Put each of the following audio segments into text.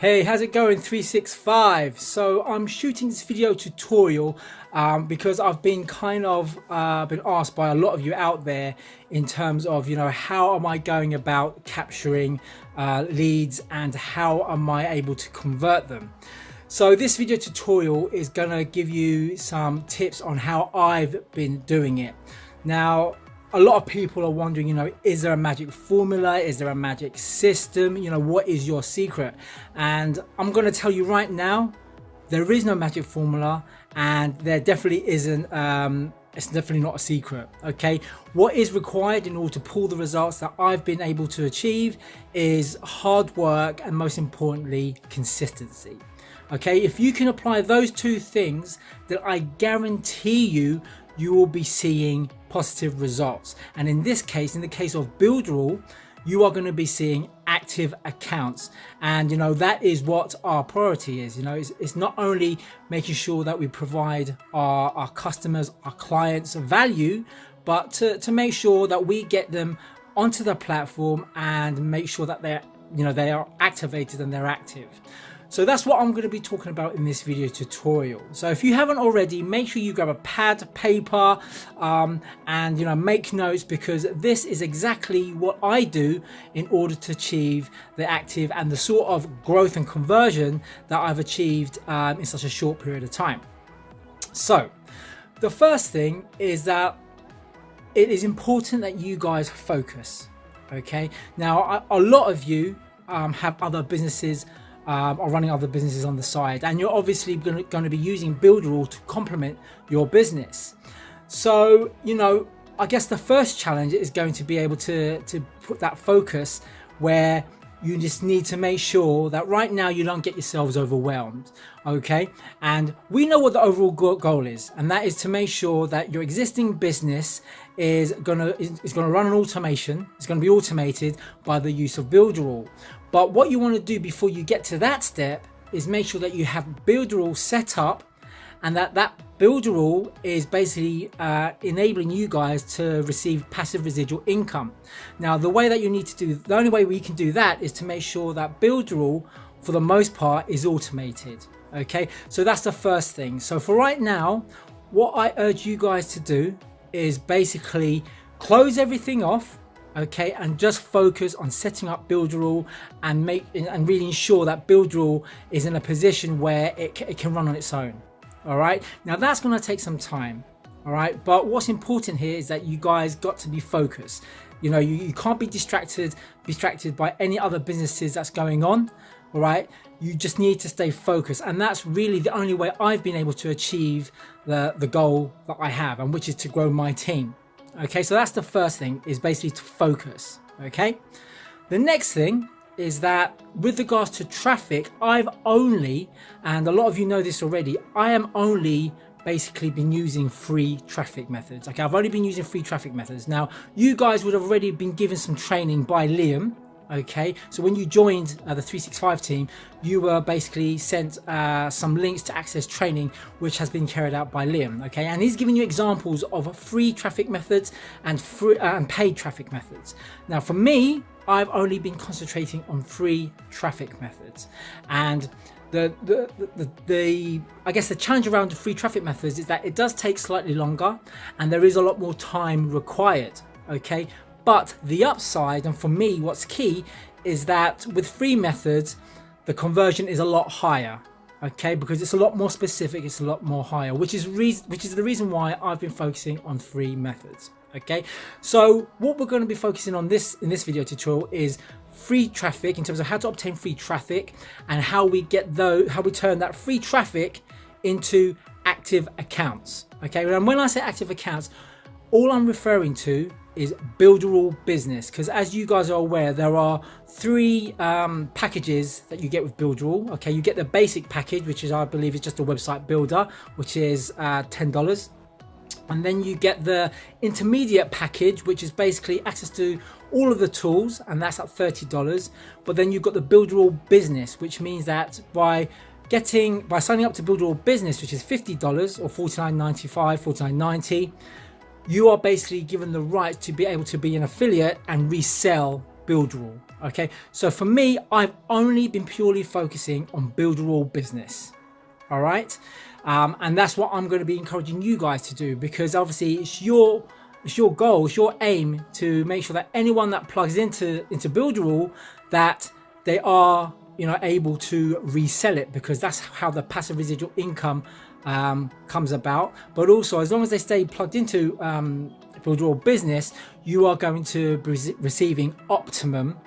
Hey, how's it going 365? So I'm shooting this video tutorial because I've been been asked by a lot of you out there in terms of, how am I going about capturing leads and how am I able to convert them? So this video tutorial is gonna give you some tips on how I've been doing it. Now, a lot of people are wondering, is there a magic formula? Is there a magic system? What is your secret? And I'm going to tell you right now, there is no magic formula and there definitely isn't, it's definitely not a secret, okay? What is required in order to pull the results that I've been able to achieve is hard work and most importantly, consistency. Okay, if you can apply those two things, then I guarantee you will be seeing positive results. And in this case, in the case of Builderall, you are going to be seeing active accounts. And that is what our priority is. It's not only making sure that we provide our customers, our clients value, but to make sure that we get them onto the platform and make sure that they are activated and they're active. So that's what I'm going to be talking about in this video tutorial. So if you haven't already, make sure you grab a pad, paper, and make notes, because this is exactly what I do in order to achieve the active and the sort of growth and conversion that I've achieved in such a short period of time. So the first thing is that it is important that you guys focus. Okay, now a lot of you have other businesses, are running other businesses on the side, and you're obviously going to be using Builderall to complement your business. So I guess the first challenge is going to be able to put that focus where you just need to make sure that right now you don't get yourselves overwhelmed. Okay, and we know what the overall goal is, and that is to make sure that your existing business is gonna run an automation. It's going to be automated by the use of Builderall. But what you want to do before you get to that step is make sure that you have Builderall set up, and that Builderall is basically enabling you guys to receive passive residual income. Now, the only way we can do that is to make sure that Builderall, for the most part, is automated. Okay, so that's the first thing. So for right now, what I urge you guys to do is basically close everything off. Okay, and just focus on setting up Builderall and really ensure that Builderall is in a position where it can run on its own. All right, now that's going to take some time. All right, but what's important here is that you guys got to be focused. You can't be distracted by any other businesses that's going on. All right, you just need to stay focused, and that's really the only way I've been able to achieve the goal that I have, and which is to grow my team. Okay, so that's the first thing, is basically to focus. Okay, the next thing is that with regards to traffic, I've only, and a lot of you know this already, I am only basically been using free traffic methods. Okay, I've only been using free traffic methods. Now, you guys would have already been given some training by Liam. Okay, so when you joined the 365 team, you were basically sent some links to access training, which has been carried out by Liam. Okay, and he's giving you examples of free traffic methods and paid traffic methods. Now, for me, I've only been concentrating on free traffic methods, and I guess the challenge around the free traffic methods is that it does take slightly longer, and there is a lot more time required. Okay. But the upside, and for me, what's key, is that with free methods, the conversion is a lot higher, okay? Because it's a lot more specific, it's a lot more higher, which is the reason why I've been focusing on free methods, okay? So what we're going to be focusing on in this video tutorial is free traffic, in terms of how to obtain free traffic and how we turn that free traffic into active accounts, okay? And when I say active accounts, all I'm referring to is Builderall Business, because as you guys are aware, there are three packages that you get with Builderall. Okay, you get the basic package, which is, I believe, is just a website builder, which is $10, and then you get the intermediate package, which is basically access to all of the tools, and that's at $30. But then you've got the Builderall Business, which means that by signing up to Builderall Business, which is $50 or $49.95, $49.90, you are basically given the right to be able to be an affiliate and resell Builderall. Okay, so for me, I've only been purely focusing on Builderall business. All right, and that's what I'm going to be encouraging you guys to do, because obviously it's your goal, it's your aim to make sure that anyone that plugs into Builderall, that they are, you know, able to resell it, because that's how the passive residual income comes about. But also, as long as they stay plugged into Builderall business, you are going to be receiving optimum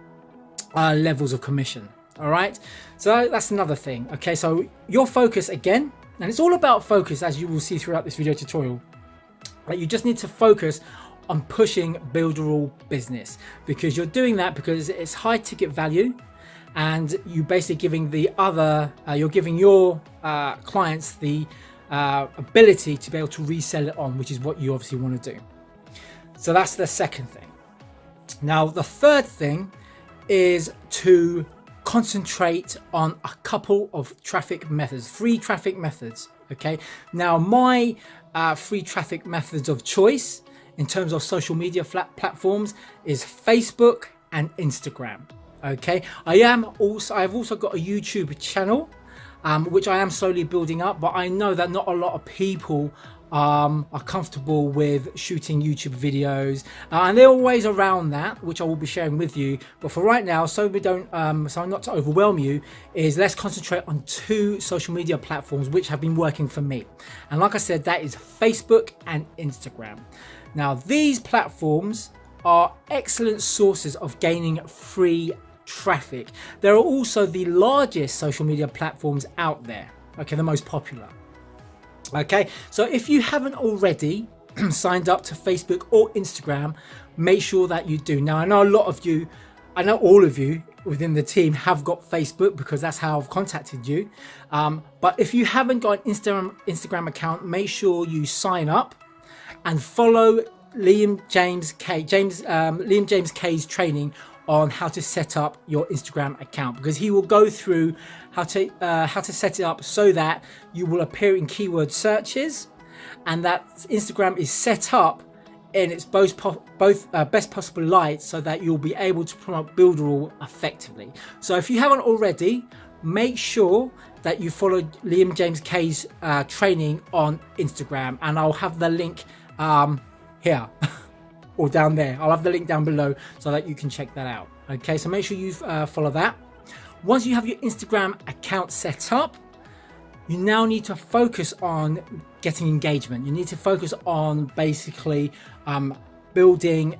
levels of commission. All right, so that's another thing. Okay, so your focus again, and it's all about focus, as you will see throughout this video tutorial. Right, you just need to focus on pushing Builderall business, because you're doing that because it's high ticket value, and you basically giving the other you're giving your clients the ability to be able to resell it on, which is what you obviously want to do. So that's the second thing. Now the third thing is to concentrate on a couple of traffic methods, free traffic methods. Okay, now my free traffic methods of choice in terms of social media platforms is Facebook and Instagram. Okay, I've also got a YouTube channel which I am slowly building up, but I know that not a lot of people are comfortable with shooting YouTube videos, and there are ways around that which I will be sharing with you. But for right now, so we don't so not to overwhelm you, is let's concentrate on 2 social media platforms which have been working for me, and like I said, that is Facebook and Instagram. Now these platforms are excellent sources of gaining free traffic. They're also the largest social media platforms out there, okay, the most popular. Okay, so if you haven't already signed up to Facebook or Instagram, make sure that you do. Now I know all of you within the team have got Facebook, because that's how I've contacted you, but if you haven't got an Instagram account, make sure you sign up and follow Liam James K's training on how to set up your Instagram account, because he will go through how to set it up so that you will appear in keyword searches, and that Instagram is set up in its best possible light, so that you'll be able to promote Builderall effectively. So if you haven't already, make sure that you follow Liam James K's training on Instagram, and I'll have the link here or down there. I'll have the link down below so that you can check that out. Okay, so make sure you follow that. Once you have your Instagram account set up, you now need to focus on getting engagement. You need to focus on basically building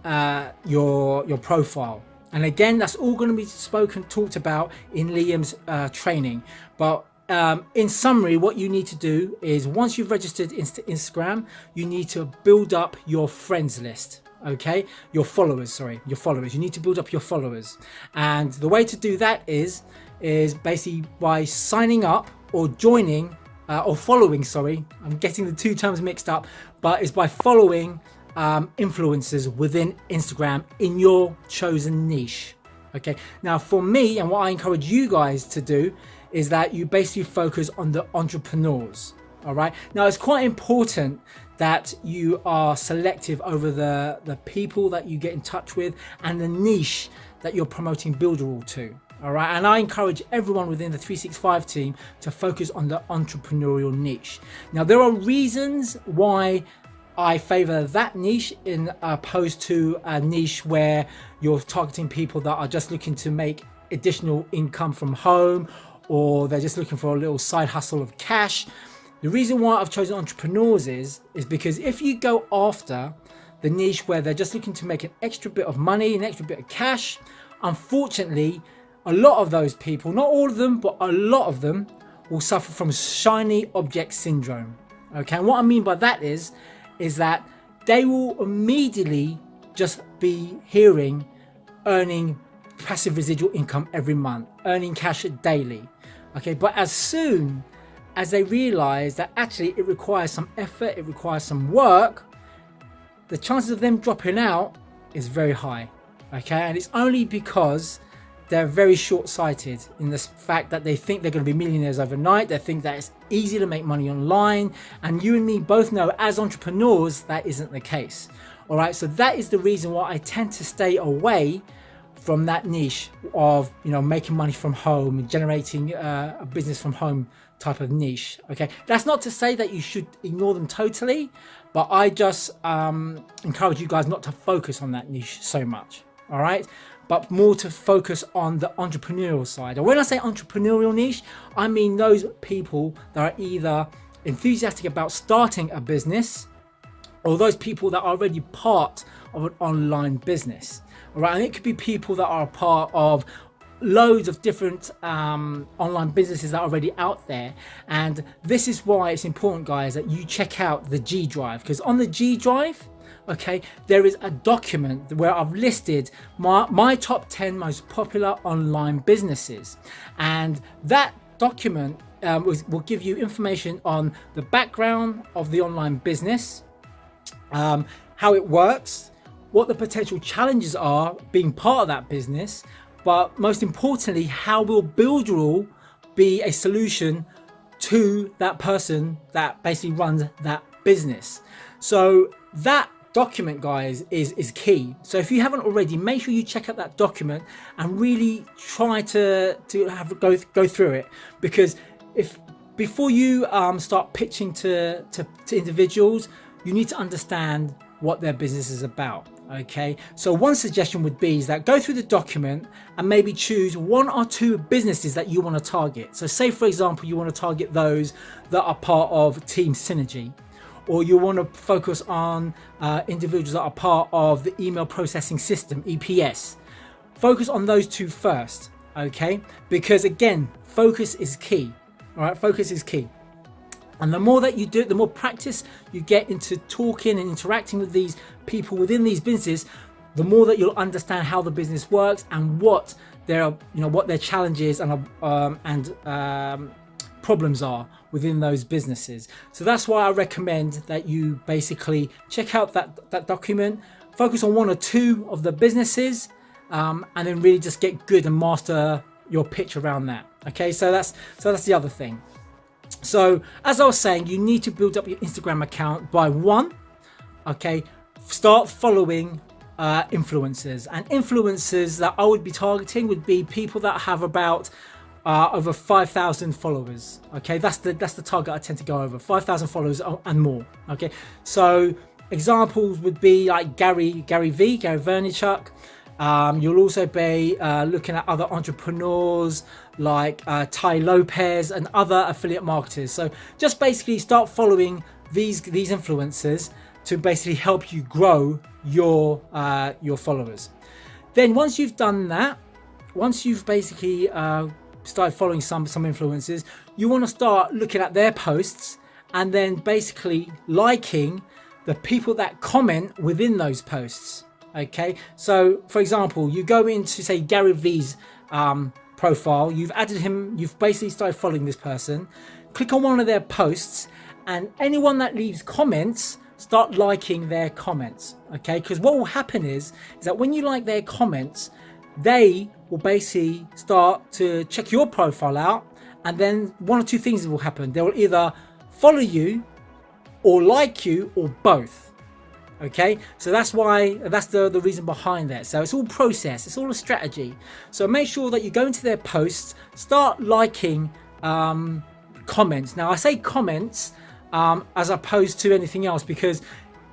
your profile. And again, that's all going to be talked about in Liam's training. But in summary, what you need to do is, once you've registered Instagram, you need to build up your friends list. Okay, your followers. You need to build up your followers, and the way to do that is basically by signing up or joining or following. Sorry, I'm getting the 2 terms mixed up, but it's by following influencers within Instagram in your chosen niche. Okay, now for me, and what I encourage you guys to do, is that you basically focus on the entrepreneurs. All right, now it's quite important that you are selective over the people that you get in touch with and the niche that you're promoting Builderall to. All right, and I encourage everyone within the 365 team to focus on the entrepreneurial niche. Now there are reasons why I favor that niche in opposed to a niche where you're targeting people that are just looking to make additional income from home, or they're just looking for a little side hustle of cash. The reason why I've chosen entrepreneurs is because if you go after the niche where they're just looking to make an extra bit of money, an extra bit of cash, unfortunately, a lot of those people, not all of them, but a lot of them, will suffer from shiny object syndrome. Okay, and what I mean by that is that they will immediately just be hearing earning passive residual income every month, earning cash daily. Okay, but as soon as they realize that actually it requires some effort, it requires some work, the chances of them dropping out is very high. Okay, and it's only because they're very short-sighted in the fact that they think they're going to be millionaires overnight. They think that it's easy to make money online, and you and me both know as entrepreneurs that isn't the case. All right, so that is the reason why I tend to stay away from that niche of, you know, making money from home, generating a business from home type of niche. Okay, that's not to say that you should ignore them totally, but I just encourage you guys not to focus on that niche so much. All right, but more to focus on the entrepreneurial side. And when I say entrepreneurial niche, I mean those people that are either enthusiastic about starting a business, or those people that are already part of an online business. All right, and it could be people that are a part of loads of different online businesses that are already out there. And this is why it's important, guys, that you check out the G Drive, because on the G Drive, okay, there is a document where I've listed my top 10 most popular online businesses, and that document will give you information on the background of the online business, how it works, what the potential challenges are being part of that business, but most importantly, how will Builderall be a solution to that person that basically runs that business. So that document, guys, is key. So if you haven't already, make sure you check out that document and really try to go through it, because if before you start pitching to individuals, you need to understand what their business is about. Okay, so one suggestion would be is that go through the document and maybe choose 1 or 2 businesses that you want to target. So say, for example, you want to target those that are part of Team Synergy, or you want to focus on individuals that are part of the email processing system, EPS. Focus on those 2 first, okay? Because again, focus is key. All right, focus is key. And the more that you do it, the more practice you get into talking and interacting with these people within these businesses, the more that you'll understand how the business works and what their challenges and problems are within those businesses. So that's why I recommend that you basically check out that document, focus on 1 or 2 of the businesses, and then really just get good and master your pitch around that. Okay, so that's the other thing. So as I was saying, you need to build up your Instagram account by 1, okay, start following influencers, and influencers that I would be targeting would be people that have about over 5,000 followers. Okay, that's the target I tend to go over, 5,000 followers and more. Okay, so examples would be like Gary Vaynerchuk. You'll also be looking at other entrepreneurs like Tai Lopez and other affiliate marketers. So just basically start following these influencers to basically help you grow your followers. Then once you've done that, once you've basically started following some influencers, you want to start looking at their posts and then basically liking the people that comment within those posts. Okay, so for example, you go into, say, Gary V's profile, you've added him, you've basically started following this person, click on one of their posts, and anyone that leaves comments, start liking their comments. Okay, because what will happen is that when you like their comments, they will basically start to check your profile out, and then 1 or 2 things will happen. They will either follow you or like you, or both. Okay, so that's the reason behind that. So it's all process, it's all a strategy. So make sure that you go into their posts, start liking comments. Now I say comments as opposed to anything else, because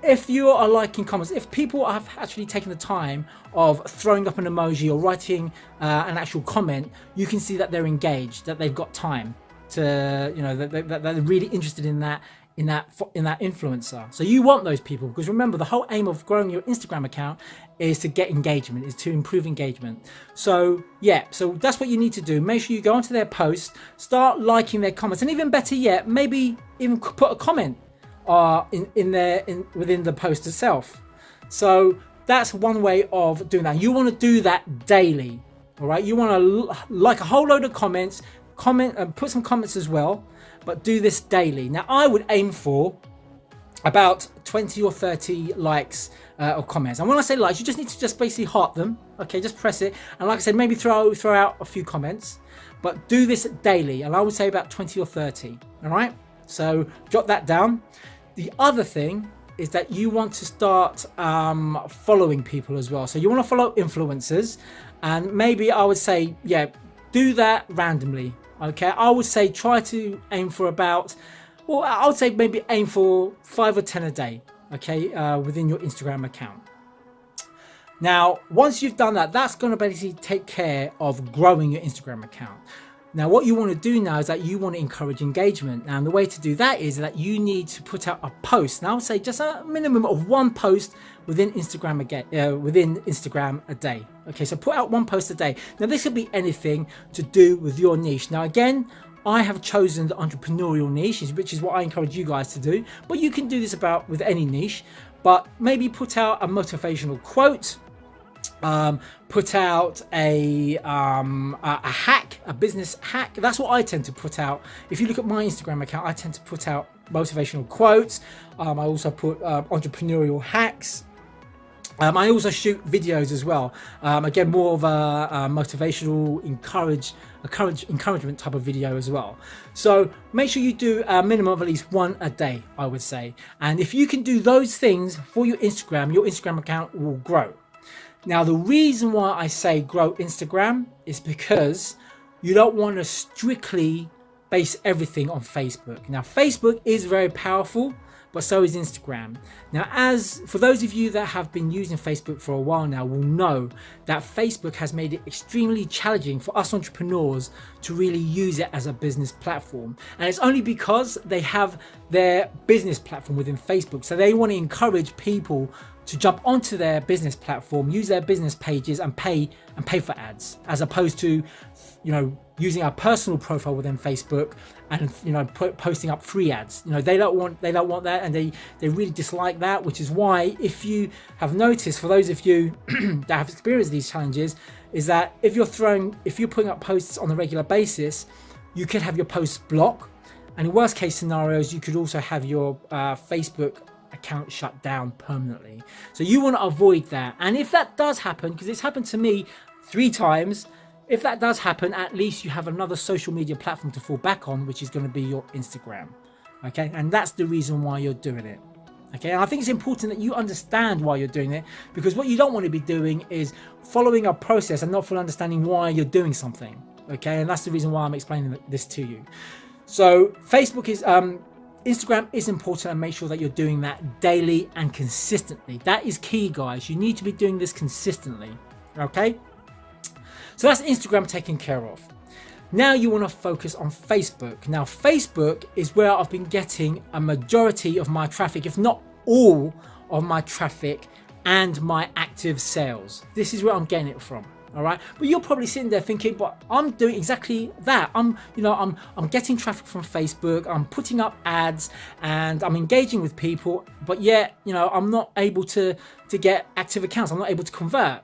if you are liking comments, if people have actually taken the time of throwing up an emoji or writing an actual comment, you can see that they're engaged, that they've got time to, you know, that they're really interested in that influencer. So you want those people, because remember, the whole aim of growing your Instagram account is to get engagement, is to improve engagement. So yeah, so that's what you need to do. Make sure you go onto their posts, start liking their comments, and even better yet, maybe even put a comment within the post itself. So that's one way of doing that. You want to do that daily. All right, you want to like a whole load of comments, comment and put some comments as well, but do this daily. Now I would aim for about 20 or 30 likes or comments, and when I say likes, you just need to just basically heart them. Okay, just press it, and like I said, maybe throw out a few comments, but do this daily, and I would say about 20 or 30. All right, so jot that down. The other thing is that you want to start following people as well. So you want to follow influencers, and maybe I would say, yeah, do that randomly. Okay, I would say try to aim for about, well, I would say maybe aim for 5 or 10 a day. Okay, within your Instagram account. Now, once you've done that, that's going to basically take care of growing your Instagram account. Now, what you want to do now is that you want to encourage engagement. Now, and the way to do that is that you need to put out a post. Now, I would say just a minimum of 1 post within Instagram a day. Okay, so put out 1 post a day. Now, this could be anything to do with your niche. Now, again, I have chosen the entrepreneurial niche, which is what I encourage you guys to do. But you can do this with any niche. But maybe put out a motivational quote. Put out a hack, a business hack. That's what I tend to put out. If you look at my Instagram account, I tend to put out motivational quotes. I also put entrepreneurial hacks. I also shoot videos as well. Again, more of a motivational, encouragement type of video as well. So make sure you do a minimum of at least 1 a day, I would say. And if you can do those things for your Instagram account will grow. Now, the reason why I say grow Instagram is because you don't want to strictly base everything on Facebook. Now, Facebook is very powerful, but so is Instagram. Now, as for those of you that have been using Facebook for a while now will know that Facebook has made it extremely challenging for us entrepreneurs to really use it as a business platform. And it's only because they have their business platform within Facebook. So they want to encourage people to jump onto their business platform, use their business pages and pay for ads, as opposed to, using our personal profile within Facebook and, posting up free ads. They don't want that, and they really dislike that, which is why, if you have noticed, for those of you that have experienced these challenges, is that if you're putting up posts on a regular basis, you could have your posts blocked, and in worst case scenarios, you could also have your Facebook account shut down permanently. So you want to avoid that. And if that does happen, because it's happened to me 3 times, if that does happen, at least you have another social media platform to fall back on, which is going to be your Instagram. Okay, and that's the reason why you're doing it. Okay, and I think it's important that you understand why you're doing it, because what you don't want to be doing is following a process and not fully understanding why you're doing something. Okay, and that's the reason why I'm explaining this to you. So Facebook is Instagram is important, and make sure that you're doing that daily and consistently. That is key, guys. You need to be doing this consistently. Okay, so that's Instagram taken care of. Now you want to focus on Facebook. Now, Facebook is where I've been getting a majority of my traffic, if not all of my traffic and my active sales. This is where I'm getting it from. All right, but you're probably sitting there thinking, but I'm doing exactly that. I'm getting traffic from Facebook. I'm putting up ads and I'm engaging with people, but yet, I'm not able to get active accounts. I'm not able to convert.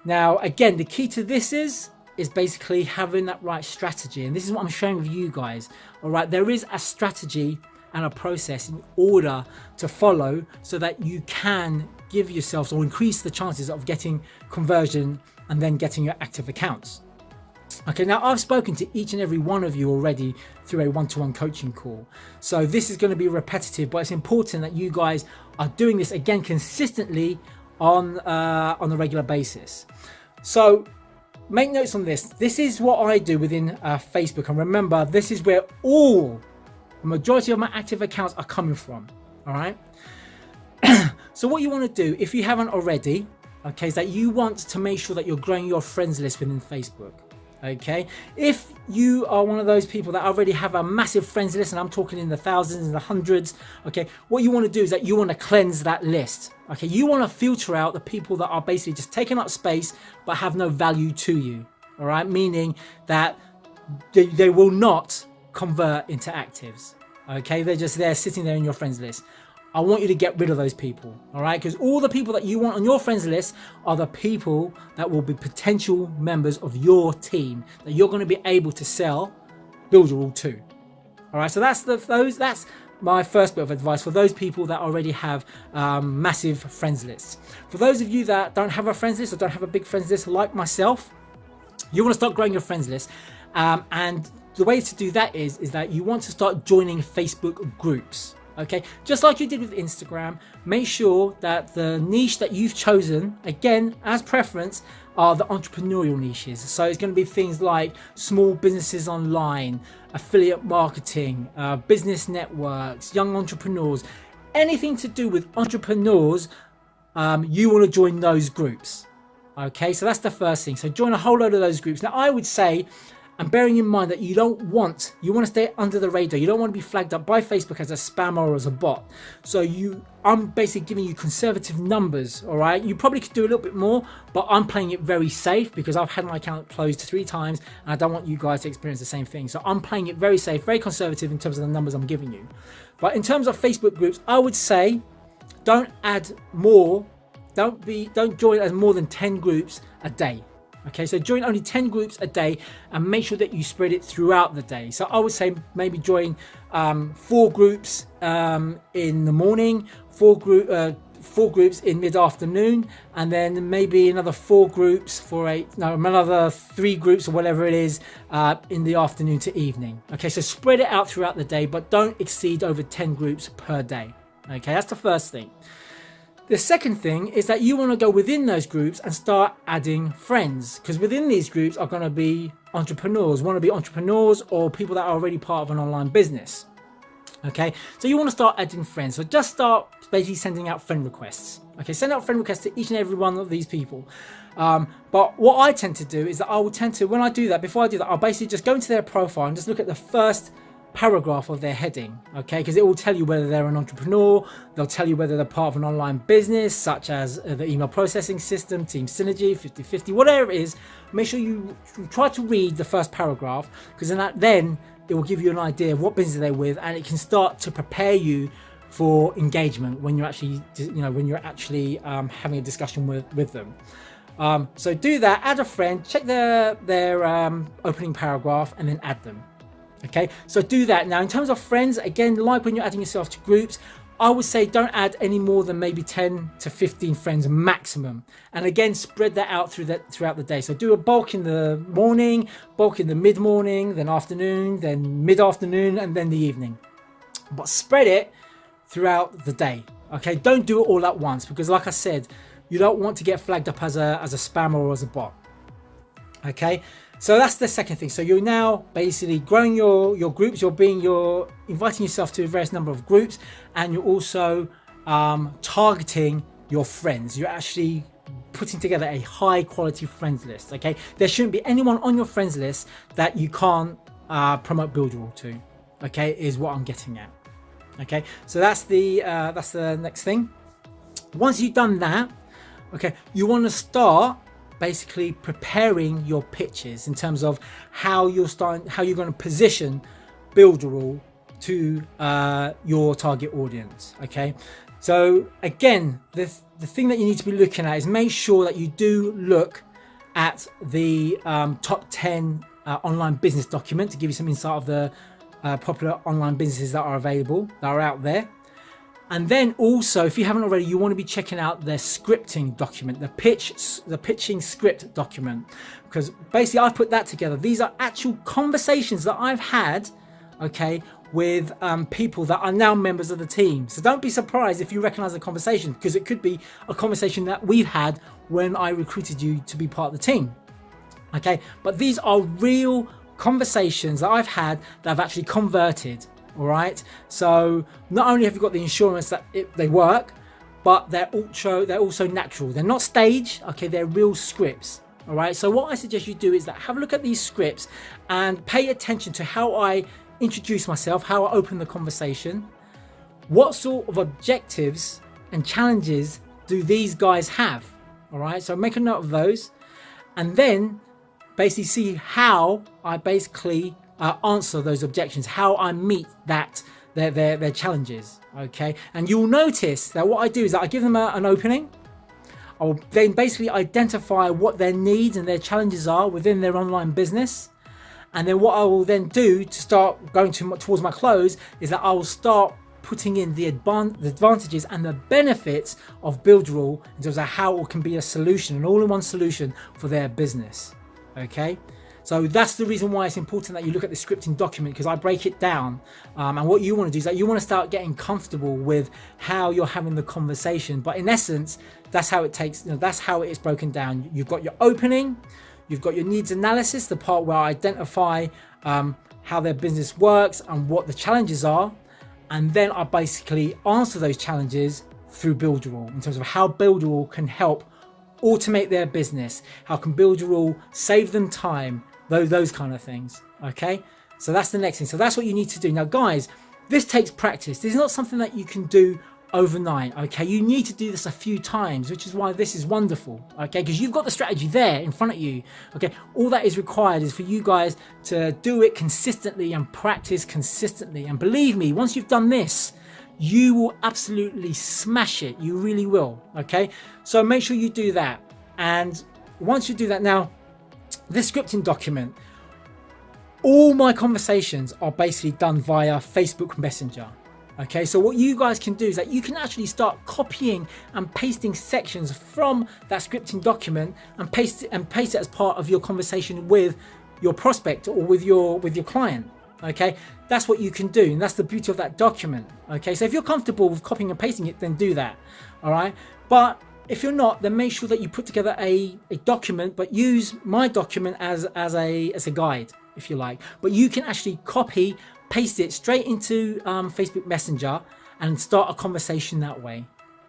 Now, again, the key to this is basically having that right strategy, and this is what I'm sharing with you guys. All right, there is a strategy and a process in order to follow, so that you can give yourselves or increase the chances of getting conversion and then getting your active accounts. Okay, now I've spoken to each and every one of you already through a one-to-one coaching call. So this is going to be repetitive, but it's important that you guys are doing this again consistently on a regular basis. So make notes on this. This is what I do within Facebook. And remember, this is where the majority of my active accounts are coming from. All right. So what you want to do, if you haven't already, okay, is that you want to make sure that you're growing your friends list within Facebook. Okay, if you are one of those people that already have a massive friends list, and I'm talking in the thousands and the hundreds, okay, what you want to do is that you want to cleanse that list. Okay, you want to filter out the people that are basically just taking up space but have no value to you. All right, meaning that they will not convert into actives. Okay, they're just there sitting there in your friends list. I want you to get rid of those people, all right? Because all the people that you want on your friends list are the people that will be potential members of your team that you're going to be able to sell Builderall to. All right, so that's my first bit of advice for those people that already have massive friends lists. For those of you that don't have a friends list or don't have a big friends list like myself, you want to start growing your friends list. And the way to do that is that you want to start joining Facebook groups. Okay, just like you did with Instagram, make sure that the niche that you've chosen, again, as preference, are the entrepreneurial niches. So it's going to be things like small businesses online, affiliate marketing, business networks, young entrepreneurs, anything to do with entrepreneurs. You want to join those groups. Okay, so that's the first thing. So join a whole load of those groups. Now, I would say, and bearing in mind that you want to stay under the radar. You don't want to be flagged up by Facebook as a spammer or as a bot. So I'm basically giving you conservative numbers, all right? You probably could do a little bit more, but I'm playing it very safe because I've had my account closed 3 times and I don't want you guys to experience the same thing. So I'm playing it very safe, very conservative in terms of the numbers I'm giving you. But in terms of Facebook groups, I would say don't add more. Don't join as more than 10 groups a day. Okay, so join only 10 groups a day and make sure that you spread it throughout the day. So I would say maybe join 4 groups in the morning, 4 groups in mid-afternoon, and then maybe another 4 groups another 3 groups or whatever it is in the afternoon to evening. Okay, so spread it out throughout the day, but don't exceed over 10 groups per day. Okay, that's the first thing. The second thing is that you want to go within those groups and start adding friends, because within these groups are going to be entrepreneurs, or people that are already part of an online business. Okay, so you want to start adding friends. So just start basically sending out friend requests. Okay, send out friend requests to each and every one of these people. But what I tend to do is that when I do that, before I do that, I'll basically just go into their profile and just look at the first paragraph of their heading, okay, because it will tell you whether they're an entrepreneur. They'll tell you whether they're part of an online business such as the email processing system, Team Synergy, 50/50, whatever it is. Make sure you try to read the first paragraph, because then it will give you an idea of what business they're with, and it can start to prepare you for engagement when you're actually having a discussion with them. So do that, add a friend, check their opening paragraph, and then add them. Okay, so do that. Now, in terms of friends, again, like when you're adding yourself to groups, I would say don't add any more than maybe 10 to 15 friends maximum. And again, spread that out throughout the day. So do a bulk in the morning, bulk in the mid-morning, then afternoon, then mid-afternoon, and then the evening. But spread it throughout the day. Okay, don't do it all at once, because like I said, you don't want to get flagged up as a spammer or as a bot. Okay, so that's the second thing. So you're now basically growing your groups. You're inviting yourself to a various number of groups, and you're also targeting your friends. You're actually putting together a high quality friends list. Okay, there shouldn't be anyone on your friends list that you can't promote Builderall to. Okay, is what I'm getting at. Okay, so that's the next thing. Once you've done that, okay, you want to start basically preparing your pitches in terms of how you're going to position Builderall to your target audience. Okay, so again, the thing that you need to be looking at is make sure that you do look at the top 10 online business document to give you some insight of the popular online businesses that are available, that are out there. And then also, if you haven't already, you want to be checking out their scripting document, the pitching script document, because basically I put that together. These are actual conversations that I've had, okay, with people that are now members of the team. So don't be surprised if you recognize the conversation, because it could be a conversation that we've had when I recruited you to be part of the team. Okay, but these are real conversations that I've had that have actually converted. All right, so not only have you got the insurance that they work, but they're also natural. They're not staged. Okay, they're real scripts. All right, so what I suggest you do is that have a look at these scripts and pay attention to how I introduce myself, how I open the conversation, what sort of objectives and challenges do these guys have. All right, so make a note of those, and then basically see how I basically answer those objections, how I meet their challenges. Okay, and you'll notice that what I do is that I give them an opening. I'll then basically identify what their needs and their challenges are within their online business, and then what I will then do to start going towards my close is that I will start putting in the advantages and the benefits of Builderall in terms of how it can be a solution, an all-in-one solution for their business. Okay, So that's the reason why it's important that you look at the scripting document, because I break it down. And what you want to do is that you want to start getting comfortable with how you're having the conversation. But in essence, that's how it takes, that's how it is broken down. You've got your opening, you've got your needs analysis, the part where I identify how their business works and what the challenges are. And then I basically answer those challenges through Builderall in terms of how Builderall can help automate their business, how can Builderall save them time, those kind of things. Okay, so that's the next thing. So that's what you need to do. Now guys, this takes practice. This is not something that you can do overnight. Okay, you need to do this a few times, which is why this is wonderful. Okay, because you've got the strategy there in front of you. Okay, all that is required is for you guys to do it consistently and practice consistently. And believe me, once you've done this, you will absolutely smash it. You really will. Okay, so make sure you do that. And once you do that, now this scripting document, all my conversations are basically done via Facebook Messenger. Okay, so what you guys can do is that you can actually start copying and pasting sections from that scripting document and paste it as part of your conversation with your prospect or with your client. Okay, that's what you can do, and that's the beauty of that document. Okay, so if you're comfortable with copying and pasting it, then do that. All right, but if you're not, then make sure that you put together a document, but use my document as a guide, if you like. But you can actually copy, paste it straight into Facebook Messenger and start a conversation that way.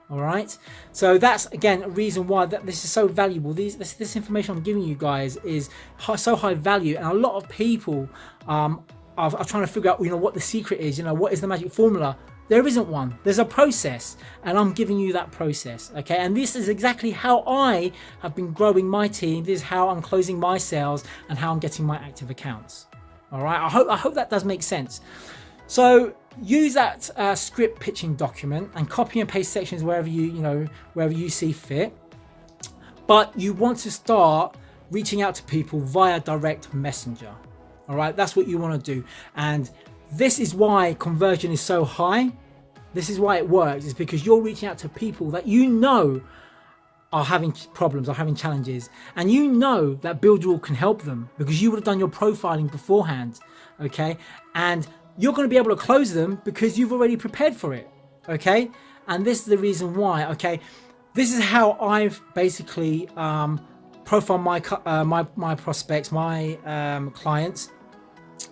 All right, so that's again a reason why this is so valuable. This information I'm giving you guys is so high value, and a lot of people are trying to figure out, what the secret is. What is the magic formula? There isn't one. There's a process, and I'm giving you that process. Okay, and this is exactly how I have been growing my team. This is how I'm closing my sales and how I'm getting my active accounts. All right, I hope that does make sense. So use that script pitching document and copy and paste sections wherever you see fit. But you want to start reaching out to people via direct messenger. All right, that's what you want to do. And this is why conversion is so high. This is why it works. It's because you're reaching out to people that are having problems, are having challenges, and that Builderall can help them because you would have done your profiling beforehand. Okay, and you're going to be able to close them because you've already prepared for it. Okay, and this is the reason why. Okay, this is how I've basically profiled my prospects, my clients.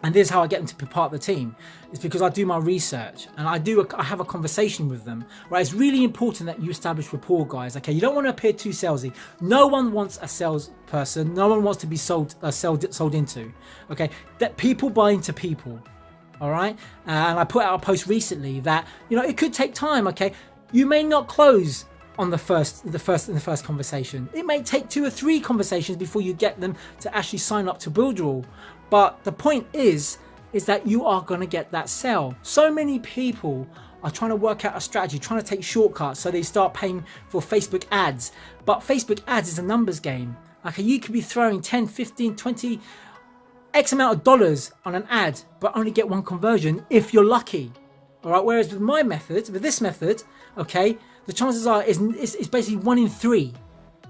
And this is how I get them to be part of the team. It's because I do my research and I have a conversation with them. Right? It's really important that you establish rapport, guys. Okay, you don't want to appear too salesy. No one wants a salesperson. No one wants to be sold into. Okay, that people buy into people. All right, and I put out a post recently that it could take time. Okay, you may not close on the first conversation. It may take 2 or 3 conversations before you get them to actually sign up to Builderall. But the point is that you are going to get that sale. So many people are trying to work out a strategy, trying to take shortcuts, so they start paying for Facebook ads. But Facebook ads is a numbers game. Okay, you could be throwing 10, 15, 20, X amount of dollars on an ad, but only get 1 conversion if you're lucky. All right. Whereas with this method, okay, the chances are is basically 1 in 3.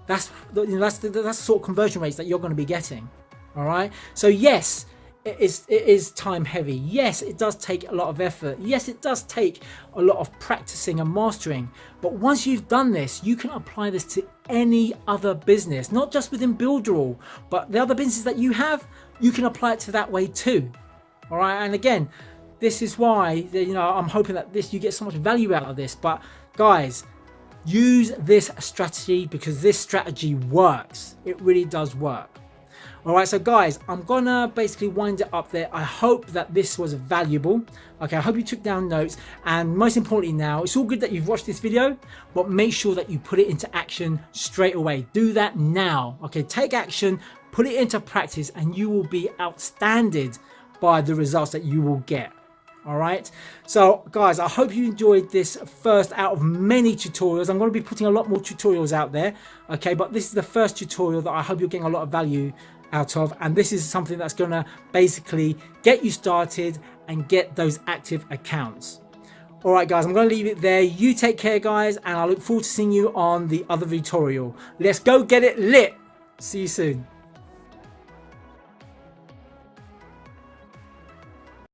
That's the sort of conversion rates that you're going to be getting. All right. So yes, it is time heavy. Yes, it does take a lot of effort. Yes, it does take a lot of practicing and mastering. But once you've done this, you can apply this to any other business, not just within Builderall, but the other businesses that you have, you can apply it to that way too. All right. And again, this is why I'm hoping that you get so much value out of this. But guys, use this strategy because this strategy works. It really does work. All right, so guys, I'm gonna basically wind it up there. I hope that this was valuable. Okay, I hope you took down notes, and most importantly now, it's all good that you've watched this video, but make sure that you put it into action straight away. Do that now. Okay, take action, put it into practice, and you will be outstanding by the results that you will get. All right, so guys, I hope you enjoyed this first out of many tutorials. I'm going to be putting a lot more tutorials out there. Okay, but this is the first tutorial that I hope you're getting a lot of value out of, and this is something that's going to basically get you started and get those active accounts. All right guys, I'm going to leave it there. You take care guys, and I look forward to seeing you on the other tutorial. Let's go get it lit. See you soon.